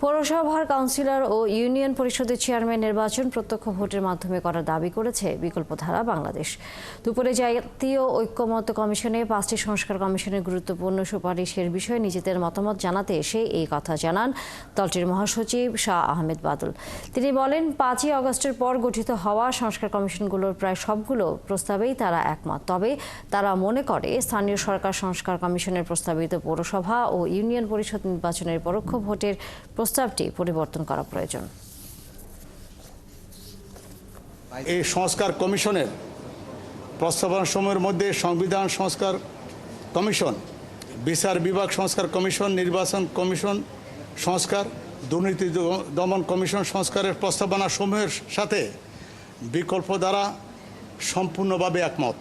পৌরসভার কাউন্সিলর ও ইউনিয়ন পরিষদের চেয়ারম্যান নির্বাচন প্রত্যক্ষ ভোটের মাধ্যমে করার দাবি করেছে বিকল্পধারা বাংলাদেশ। দুপুরে জাতীয় ঐক্যমত্য কমিশনে 5টি সংস্কার কমিশনের গুরুত্বপূর্ণ সুপারিশের বিষয়ে নিজেদের মতামত জানাতে এসে এই কথা জানান দলটির মহাসচিব শাহ আহমেদ বাদল। তিনি বলেন, 5ই আগস্টের পর গঠিত হওয়া সংস্কার কমিশনগুলোর প্রায় সবগুলো প্রস্তাবেই তারা একমত। তবে তারা মনে করে স্থানীয় সরকার সংস্কার কমিশনের প্রস্তাবিত পৌরসভা ও ইউনিয়ন পরিষদ নির্বাচনের পরোক্ষ ভোটের প্রস্তাবটি পরিবর্তন করা প্রয়োজন। এই সংস্কার কমিশনের প্রস্তাবনাসমূহের মধ্যে সংবিধান সংস্কার কমিশন, বিচার বিভাগ সংস্কার কমিশন, নির্বাচন কমিশন সংস্কার, দুর্নীতি দমন কমিশন সংস্কারের প্রস্তাবনাসমূহের সাথে বিকল্প দ্বারা সম্পূর্ণভাবে একমত।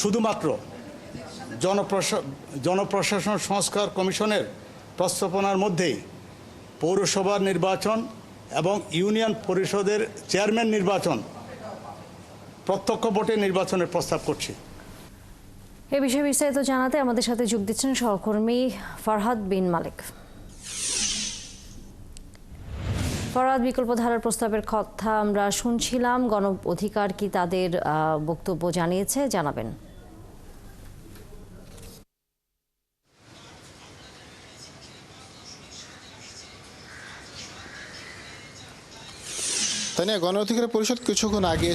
শুধুমাত্র জনপ্রশাসন সংস্কার কমিশনের প্রস্তাবনার মধ্যেই পৌরসভার নির্বাচন এবং ইউনিয়ন পরিষদের চেয়ারম্যান নির্বাচন প্রত্যক্ষ ভোটে নির্বাচনের প্রস্তাব করছে। এ বিষয়ে বিস্তারিত জানাতে আমাদের সাথে যোগ দিচ্ছেন সহকর্মী ফরহাদ বিন মালিক। ফরহাদ, বিকল্পধারার প্রস্তাবের কথা আমরা শুনছিলাম, গণ অধিকার কি তাদের বক্তব্য জানিয়েছে, জানাবেন। গণ অধিকার পরিষদ কিছুক্ষণ আগে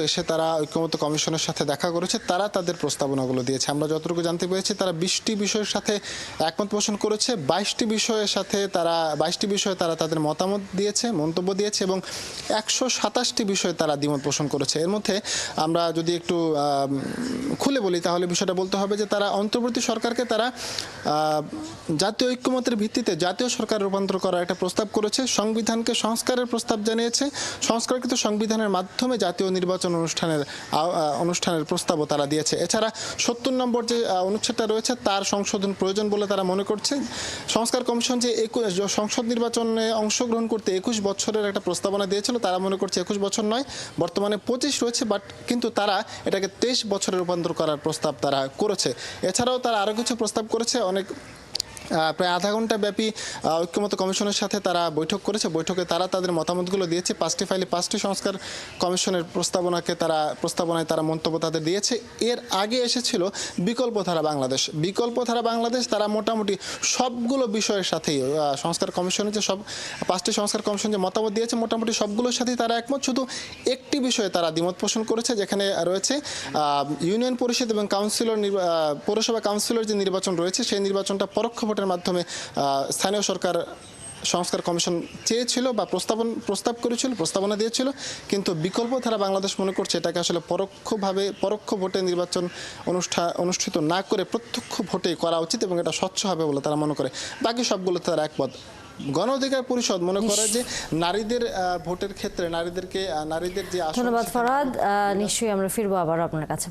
এসে তারা ঐক্যমত্য কমিশনের সাথে দেখা করেছে। তারা তাদের প্রস্তাবনাগুলো দিয়েছে। আমরা যতটুকু জানতে পেরেছি, তারা 20টি বিষয়ের সাথে একমত পোষণ করেছে। 22টি বিষয়ে তারা তাদের মতামত দিয়েছে, মন্তব্য দিয়েছে এবং 127টি বিষয়ে তারা দ্বিমত পোষণ করেছে। এর মধ্যে আমরা যদি একটু খুলে বলি তাহলে বিষয়টা বলতে হবে যে তারা অন্তর্বর্তী সরকারকে তারা জাতীয় ঐক্যমত্যের ভিত্তিতে জাতীয় সরকার রূপান্তর করার একটা প্রস্তাব করেছে। সংবিধানকে সংস্কারের প্রস্তাব জানিয়েছে। সংস্কারকৃত সংবিধানের মাধ্যমে জাতীয় নির্বাচন অনুষ্ঠানের প্রস্তাবও তারা দিয়েছে। এছাড়া 70 নম্বর যে অনুচ্ছেদটা রয়েছে তার সংশোধন প্রয়োজন বলে তারা মনে করছে। সংস্কার কমিশন যে সংসদ নির্বাচনে অংশগ্রহণ করতে 21 বছরের একটা প্রস্তাবনা দিয়েছিল, তারা মনে করছে 21 বছর নয়, বর্তমানে 25 রয়েছে, কিন্তু তারা এটাকে 23 বছরে রূপান্তর করার প্রস্তাব তারা করেছে। এছাড়াও তারা আরও কিছু প্রস্তাব করেছে। প্রায় আধা ঘন্টা ব্যাপী ঐক্যমত্য কমিশনের সাথে তারা বৈঠক করেছে। বৈঠকে তারা তাদের মতামতগুলো দিয়েছে। 5টি ফাইলে 5টি সংস্কার কমিশনের প্রস্তাবনায় তারা মন্তব্য তাদের দিয়েছে। এর আগে এসেছিল বিকল্পধারা বাংলাদেশ। বিকল্পধারা বাংলাদেশ তারা মোটামুটি সবগুলো বিষয়ের সাথেই সংস্কার কমিশনের যে 5টি সংস্কার কমিশন যে মতামত দিয়েছে মোটামুটি সবগুলোর সাথেই তারা একমত। শুধু একটি বিষয়ে তারা দ্বিমত পোষণ করেছে, যেখানে রয়েছে ইউনিয়ন পরিষদ এবং পৌরসভা কাউন্সিলর যে নির্বাচন রয়েছে সেই নির্বাচনটা পরোক্ষ ভোটের মাধ্যমে স্থানীয় সরকার সংস্কার কমিশন চেয়েছিল বা প্রস্তাবনা দিয়েছিল, কিন্তু বিকল্পধারা বাংলাদেশ মনে করছে এটাকে আসলে পরোক্ষ ভোটে নির্বাচন অনুষ্ঠিত না করে প্রত্যক্ষ ভোটে করা উচিত এবং এটা স্বচ্ছ হবে বলে তারা মনে করে। বাকি সবগুলো তারা একমত। গণ অধিকার পরিষদ মনে করে যে নারীদের ভোটের ক্ষেত্রে নারীদের যে ধন্যবাদ ফরহাদ, নিশ্চয়ই আমরা ফিরবো আবার আপনার কাছে।